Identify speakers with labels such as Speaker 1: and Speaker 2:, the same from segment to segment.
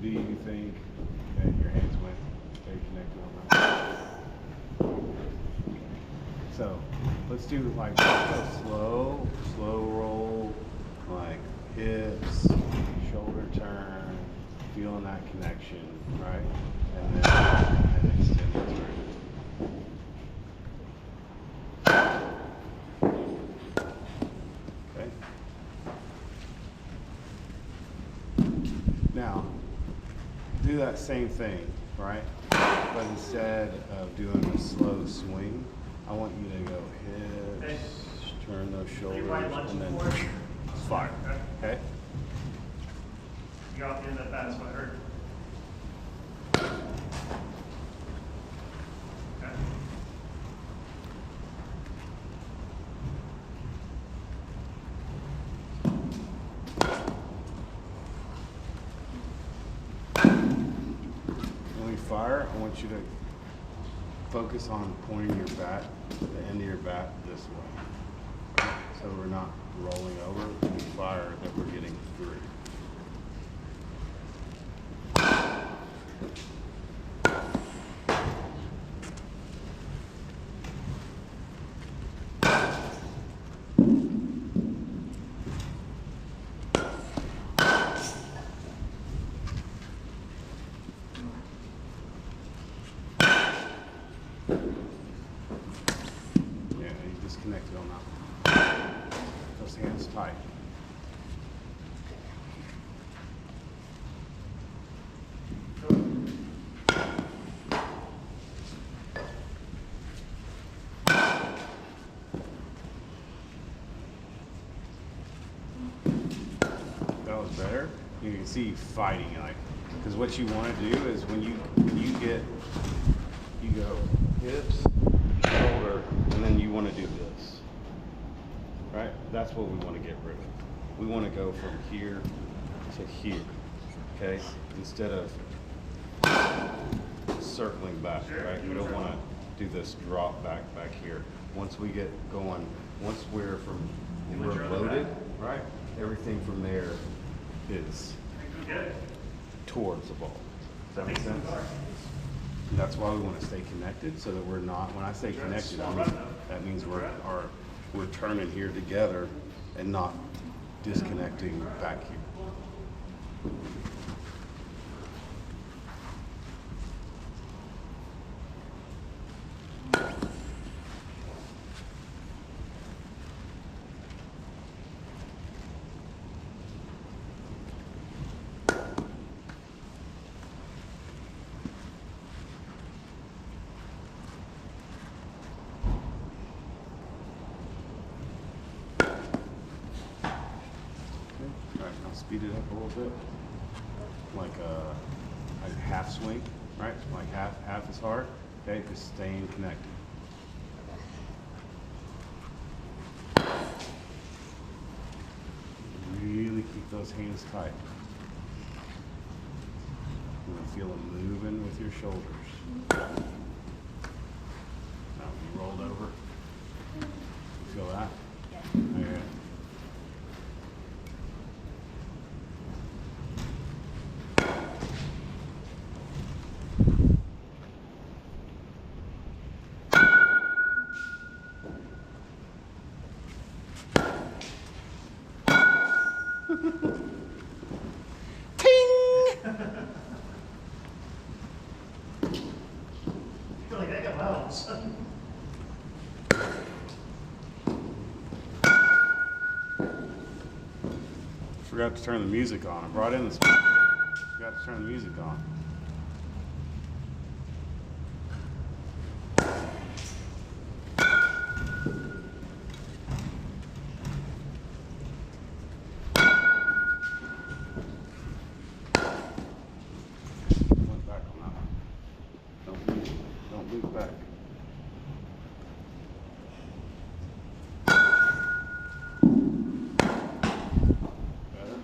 Speaker 1: Do you think that your hands went very connected on that? So let's do like a slow roll, like hips, shoulder turn, feeling that connection, right? And then extend it through. Okay. Now, do that same thing, right? But instead of doing a slow swing, I want you to go hips, turn those shoulders, and then fire. Okay?
Speaker 2: You got off the end of that bat, that's what I heard. Okay.
Speaker 1: When we fire, I want you to focus on pointing your bat, the end of your bat this way. So we're not rolling over when we fire, that we're getting through. Disconnected on that one. Those hands tight. That was better. You can see fighting, like, because what you want to do is when you go hips, shoulder, and then you want to do this, right? That's what we want to get rid of. We want to go from here to here, okay? Instead of circling back, right? We don't want to do this drop back here. Once we get going, once we're loaded, right? Everything from there is towards the ball. Does that make sense? And that's why we want to stay connected, so that we're not, when I say connected, I mean, that means we're turning here together and not disconnecting back here. Speed it up a little bit, like a half swing, right? Like half as hard. Okay, just staying connected. Really keep those hands tight. You're gonna feel them moving with your shoulders. Now, you rolled over. You feel that? Yeah. Okay. Forgot to turn the music on. I brought in the speaker. Forgot to turn the music on. Went back on that one. Don't move back. Better.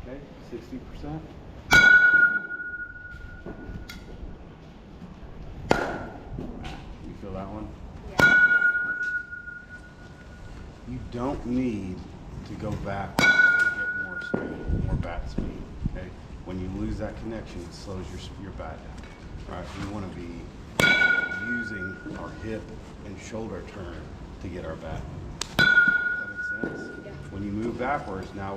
Speaker 1: Okay, 60%. You feel that one?
Speaker 3: Yeah.
Speaker 1: You don't need to go back to get more speed, more bat speed. Okay, When you lose that connection, it slows your bat down. Right? We want to be using our hip and shoulder turn to get our bat. Does that make sense?
Speaker 3: Yeah.
Speaker 1: When you move backwards, now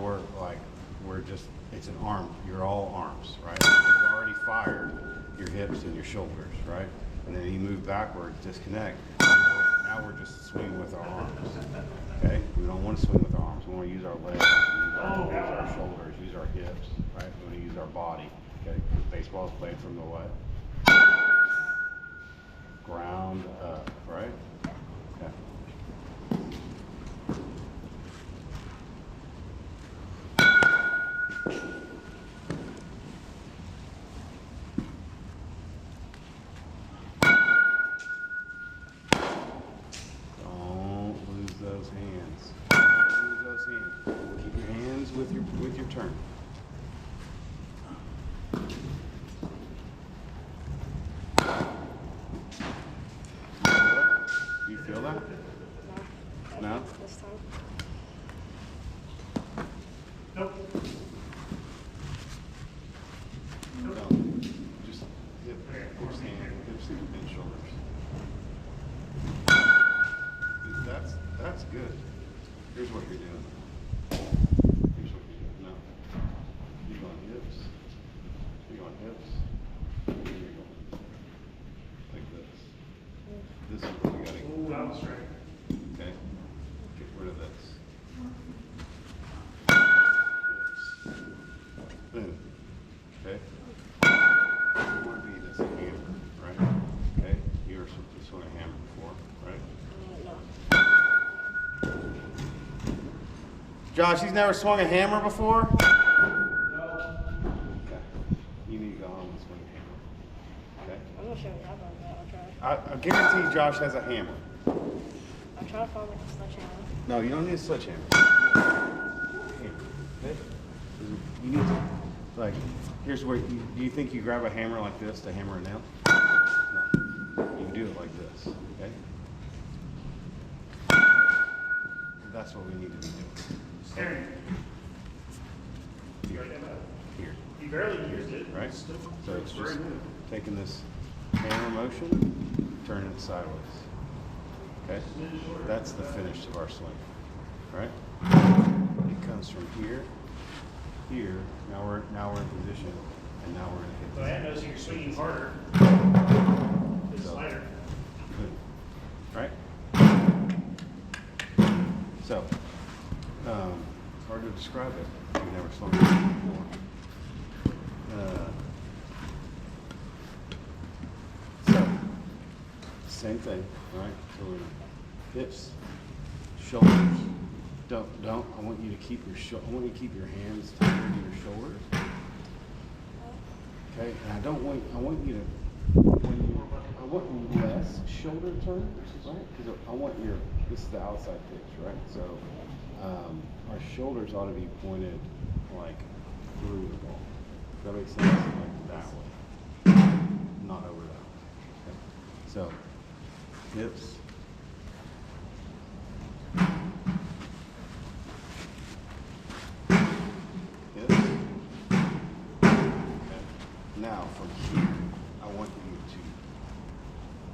Speaker 1: we're just, it's an arm. You're all arms, right? You've already fired your hips and your shoulders, right? And then you move backwards, disconnect. Now we're just swinging with our arms. Okay? We don't want to swing with our arms. We want to use our legs, use our shoulders, use our hips, right? We want to use our body. Okay? Baseball is played from the what? Ground up, right? Okay. Don't lose those hands. Don't lose those hands. Keep your hands with your turn. Do you feel that?
Speaker 3: No.
Speaker 1: No?
Speaker 3: This time.
Speaker 2: Nope.
Speaker 1: No. Just hips and shoulders. That's good. Here's what you're doing. Here's what you're doing. No. You're going hips. You're going hips. And you're going like this. This is what you gotta get.
Speaker 2: Ooh, that was straight.
Speaker 1: Okay? Get rid of this. Hips. Boom. Okay? You want to be this hammer, right? Okay? You were supposed to swing a hammer before, right?
Speaker 3: No.
Speaker 1: Josh, he's never swung a hammer before?
Speaker 2: No.
Speaker 1: Okay. You need to go home and swing a hammer. Okay?
Speaker 3: I'm not sure what you have on that. I'll try.
Speaker 1: I guarantee Josh has a hammer.
Speaker 3: I'll try to find like a sledgehammer.
Speaker 1: No, you don't need a sledgehammer. Hammer. Okay? You need to, like, here's where, do you think you grab a hammer like this to hammer a nail? No. You do it like this, okay? That's what we need to be doing.
Speaker 2: Staring. You already did that.
Speaker 1: Here,
Speaker 2: You barely used it.
Speaker 1: right?
Speaker 2: Still,
Speaker 1: So it's
Speaker 2: very
Speaker 1: just
Speaker 2: new.
Speaker 1: taking this hammer motion, turning it sideways. Okay? That's the finish of our swing, right? It comes from here, here, now we're in position, and now we're gonna hit
Speaker 2: So I am noticing you're swinging harder. It's
Speaker 1: So-
Speaker 2: lighter.
Speaker 1: Boom. Right? So, hard to describe it. You've never swung it before. So, same thing, right? So we're hips, shoulders. Don't. I want you to keep I want you to keep your hands tighter to your shoulders. Okay, and I want you to, I want less shoulder turn, right? Because I want this is the outside pitch, right? So our shoulders ought to be pointed like through the ball. Does that make sense? Like that way, not over that way. Okay? So hips. Hips. Okay. Now from here, I want you to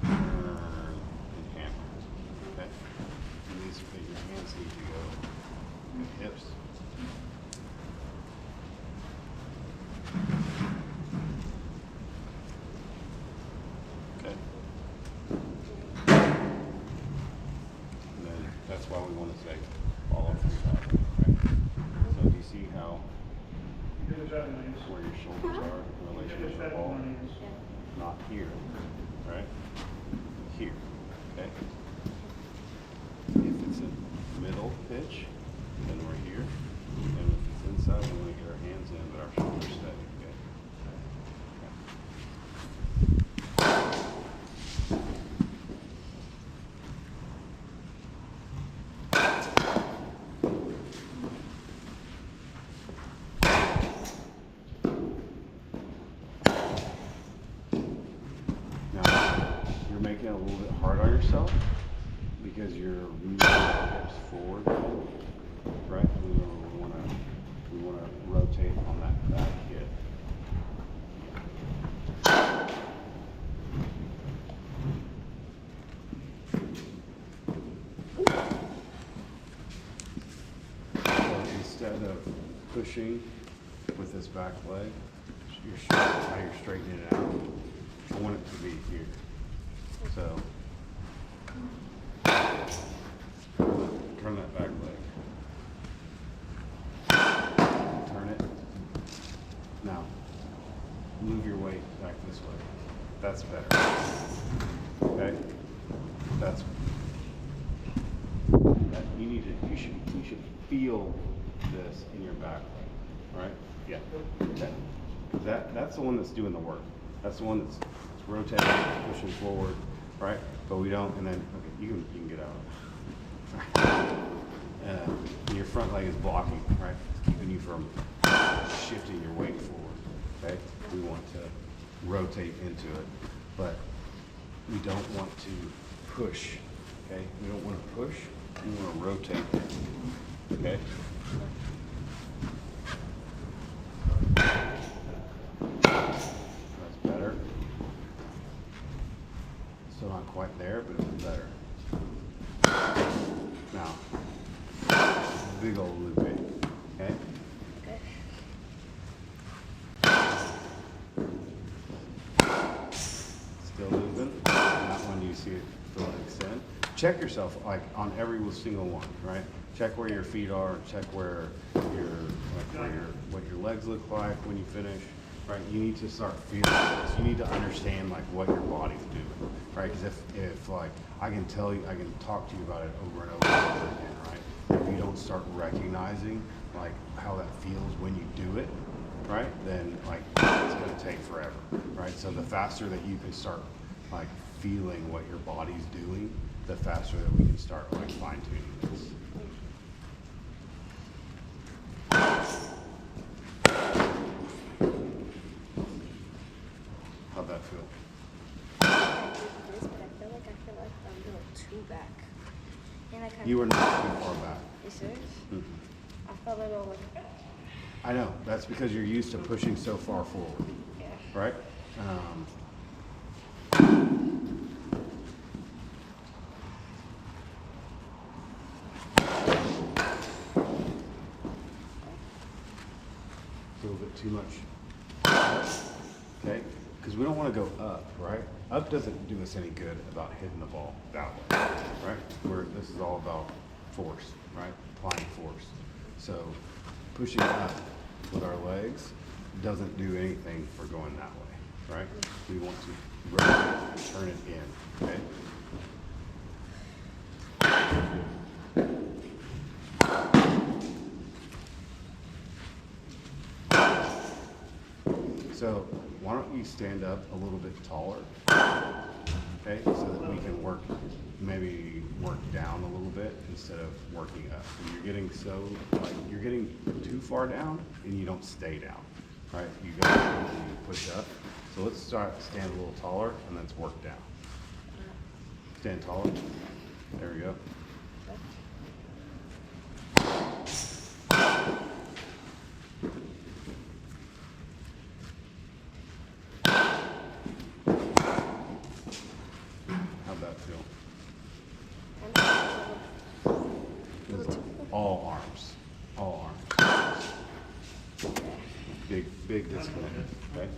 Speaker 1: turn and hammer. Okay? And your hands need to go with hips. Okay? And then that's why we want to say follow through that. Right? So do you see how
Speaker 2: You did a job, Williams.
Speaker 1: where your shoulders are in relation to the ball? Not here, right? Here, okay? If it's a middle pitch, then we're here. And if it's inside, we want to get our hands in, but our shoulders steady, okay? Now, you're making it a little bit hard on yourself because you're moving your hips forward, right? We want to rotate on that back hip. instead of pushing with this back leg, how you're straightening it out, I want it to be here. So, turn that back leg. Turn it. Now, move your weight back this way. That's better. Okay? That's that you should feel this in your back leg, right? Yeah. Okay. That's the one that's doing the work. That's the one that's rotating, pushing forward, right? But we don't. And then okay, you can get out. And your front leg is blocking, right? It's keeping you from shifting your weight forward. Okay. We want to rotate into it, but we don't want to push. Okay. We don't want to push. We want to rotate. Okay. That's better. Still not quite there, but it's better. Now, big old loop in. Okay?
Speaker 3: Okay.
Speaker 1: Still moving. That one you see it feel it extend. Check yourself like on every single one, right? Check where your feet are, check where what your legs look like when you finish, right? You need to start feeling this. You need to understand like what your body's doing, right? Because if like I can tell you, I can talk to you about it over and over and over again, right? If you don't start recognizing like how that feels when you do it, right? Then like it's gonna take forever, right? So the faster that you can start like feeling what your body's doing, the faster that we can start like fine tuning this. How'd that feel?
Speaker 3: I did this, but I feel like I'm a little too back. And I kind
Speaker 1: You were not too far back.
Speaker 3: You serious?
Speaker 1: Mhm.
Speaker 3: I felt a little like.
Speaker 1: I know, that's because you're used to pushing so far forward,
Speaker 3: Yeah.
Speaker 1: right? A little bit too much. Okay? Because we don't want to go up, right? Up doesn't do us any good about hitting the ball that way, right? This is all about force, right? Applying force. So pushing up with our legs doesn't do anything for going that way, right? We want to rotate and turn it in, okay? So why don't you stand up a little bit taller, okay, so that we can maybe work down a little bit instead of working up. So you're getting too far down and you don't stay down, right? You go and you push up. So let's stand a little taller and let's work down. Stand taller. There we go. How'd that feel? It was all arms. All arms. Big disconnect, okay?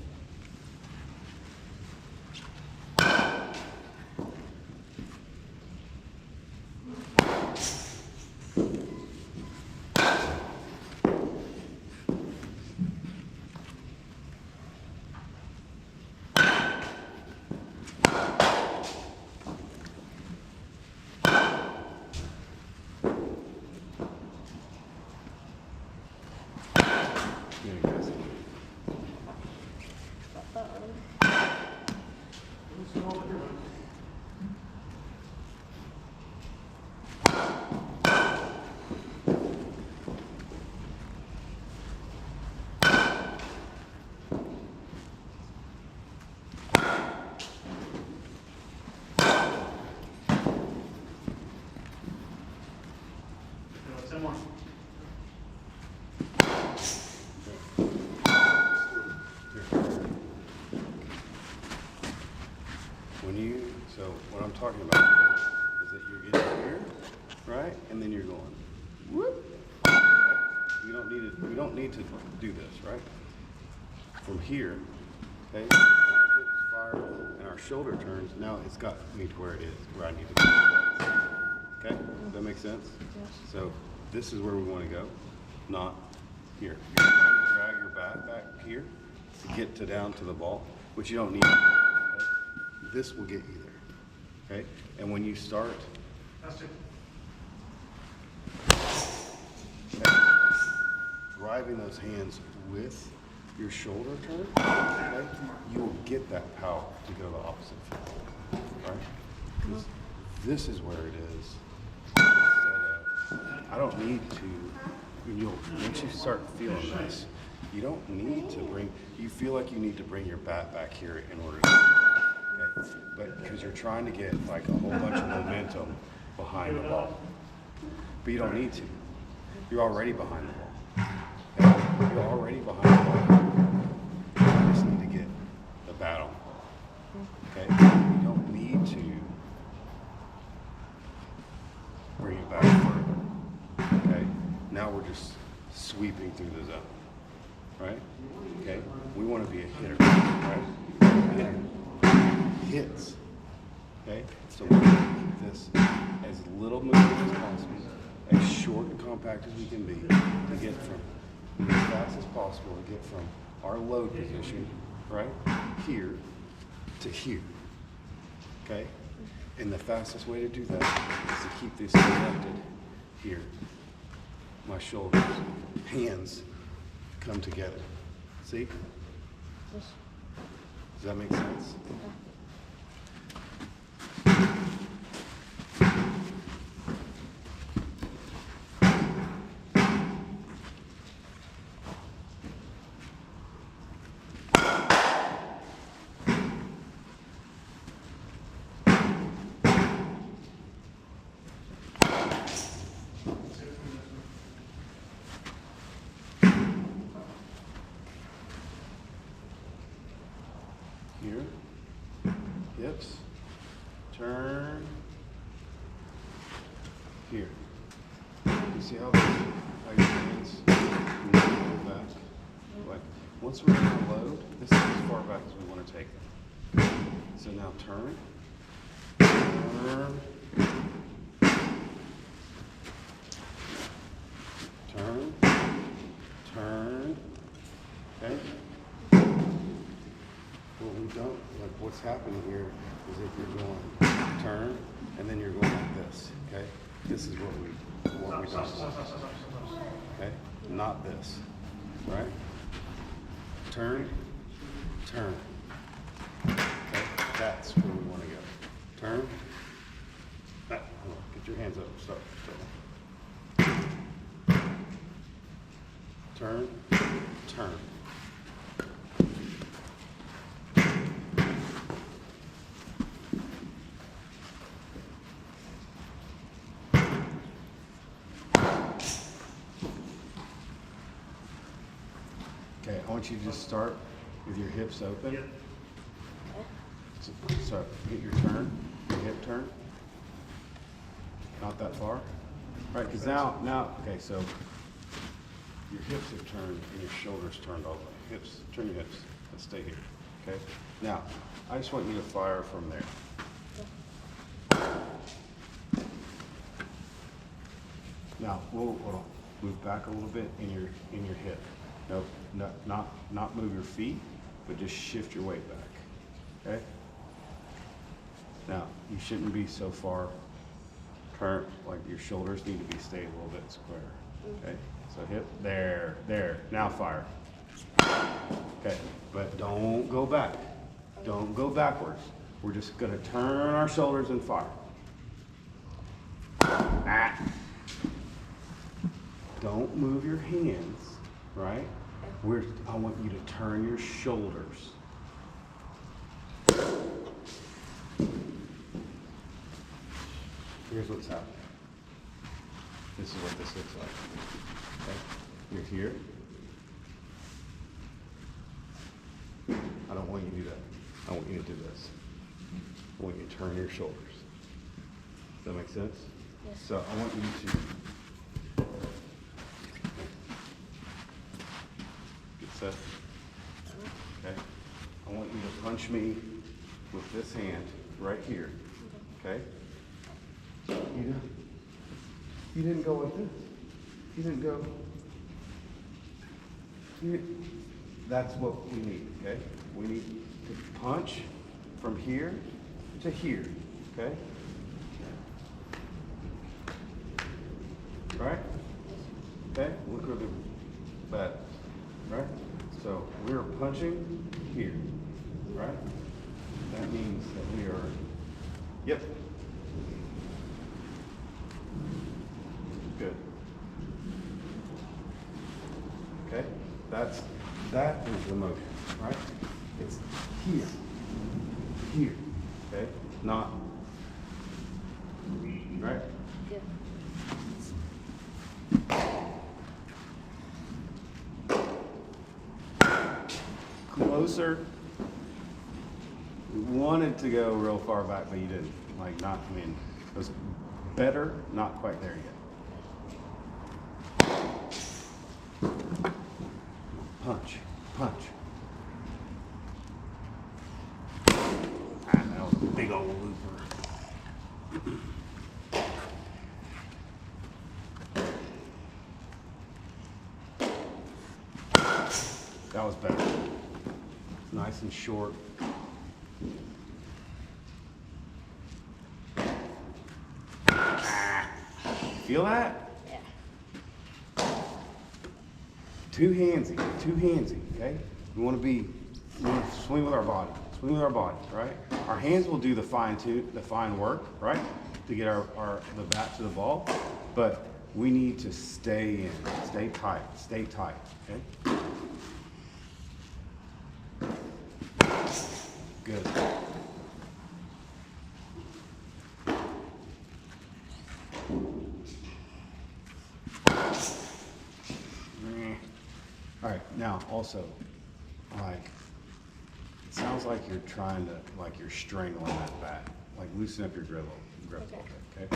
Speaker 2: More.
Speaker 1: So what I'm talking about is that you're getting here, right? And then you're going, whoop. Okay? You don't we don't need to do this, right? From here, okay, when I get fire and our shoulder turns, now it's got me to where it is, where I need to go. Okay, does that make sense?
Speaker 3: Yes.
Speaker 1: So this is where we want to go, not here. You're trying to drag your back here to get to down to the ball, which you don't need. Okay? This will get you there. Okay, and when you start.
Speaker 2: That's it.
Speaker 1: Driving those hands with your shoulder turn, okay, you will get that power to go the opposite field, right? 'Cause this is where it is. Instead of, I don't need to, once you start feeling this, you don't need to you feel like you need to bring your bat back here in order to, okay? But because you're trying to get like a whole bunch of momentum behind the ball. But you don't need to. You're already behind the ball. Okay? You're already behind the ball. You just need to get the battle. Okay? You don't need to bring it back further. Okay? Now we're just sweeping through the zone. Right? Okay? We want to be a hitter. Right? Hitter. Hits. Okay? So we're going to keep this as little movement as possible, as short and compact as we can be, to get from as fast as possible to get from our load position, right, here to here. Okay? And the fastest way to do that is to keep this connected here. My shoulders, hands come together. See?
Speaker 3: Yes.
Speaker 1: Does that make sense? Here, hips, turn, here. You see how your hands move back? Like, once we're in the load, this is as far back as we want to take them. So now turn, turn, turn, okay? What we don't, like what's happening here is if you're going turn and then you're going like this, okay? This is what we don't want. Okay? Not this, right? Turn, turn. Okay? That's where we want to go. Turn. Hold on. Get your hands up. Stop. Turn, turn. Okay, I want you to just start with your hips open.
Speaker 2: Yep.
Speaker 1: So get your turn, your hip turn. Not that far. Right, because now, okay, so your hips have turned and your shoulders turned all the way. Hips, turn your hips. Let's stay here. Okay? Now, I just want you to fire from there. Now, we'll move back a little bit in your hip. Nope, not move your feet, but just shift your weight back. Okay? Now, you shouldn't be so far curved, like your shoulders need to be stayed a little bit square. Okay? So hip, there. Now fire. Okay, but don't go back. Don't go backwards. We're just gonna turn our shoulders and fire. Ah. Don't move your hands, right? I want you to turn your shoulders. Here's what's happening. This is what this looks like. Okay? You're here. I don't want you to do that. I want you to do this. I want you to turn your shoulders. Does that make sense?
Speaker 3: Yes.
Speaker 1: So I want you to Set. Okay. I want you to punch me with this hand right here. Okay? You didn't go with this. You didn't go. That's what we need, okay? We need to punch from here to here, okay? Right? Okay? Look where the bat, right? So we're punching here, right? That means that we are, yep. Good. Okay? That is the motion, right? It's here, okay? Not, right?
Speaker 3: Yeah.
Speaker 1: Closer. We wanted to go real far back, but you didn't. Like, not, I mean, it was better, not quite there yet. Punch, punch. Ah, that was a big old looper. That was better. Nice and short. Feel that?
Speaker 3: Yeah.
Speaker 1: Two handsy, okay? We want to swing with our body, right? Our hands will do the fine work, right? To get the bat to the ball, but we need to stay tight, okay? Good. All right, now also, like, it sounds like you're trying to, like you're strangling that bat. Like, loosen up your grip a little bit, okay?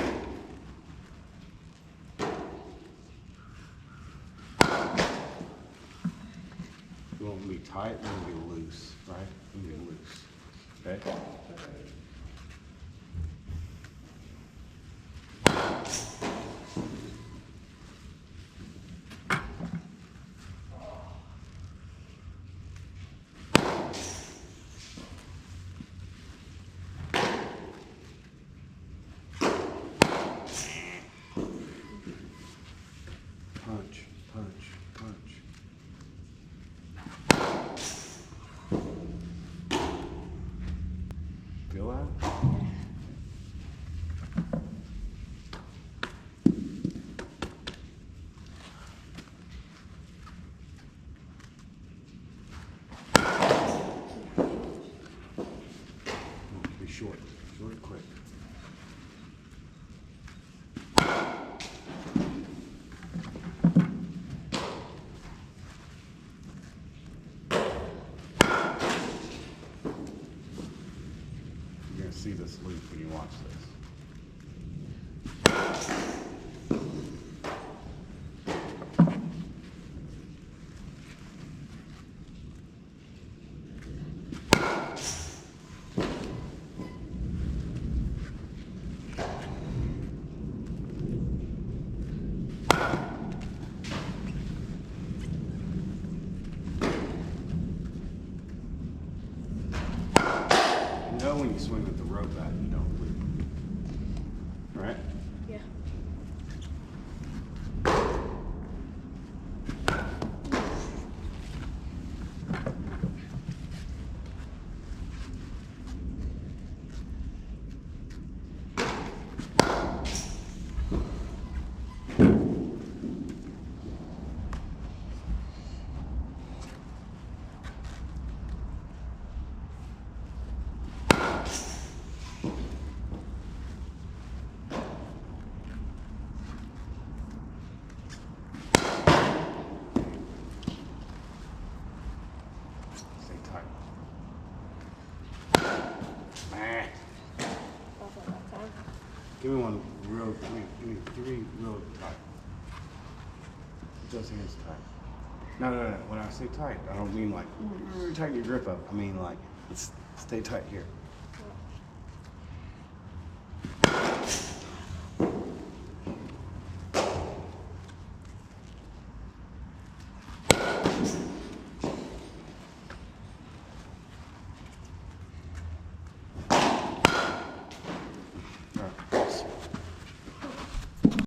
Speaker 1: You want me to be tight, you want me to be loose, right? You want me to be loose, okay? Punch, punch, punch. Feel that? Be short and quick. You're gonna see this loop when you watch this. You know when you swing with the rope bat, you don't loop. Right?
Speaker 3: Yeah.
Speaker 1: Stay tight.
Speaker 3: Also that time.
Speaker 1: Give me one real, give me three real tight. Keep those hands tight. No. When I say tight, I don't mean like tighten your grip up. I mean like, stay tight here.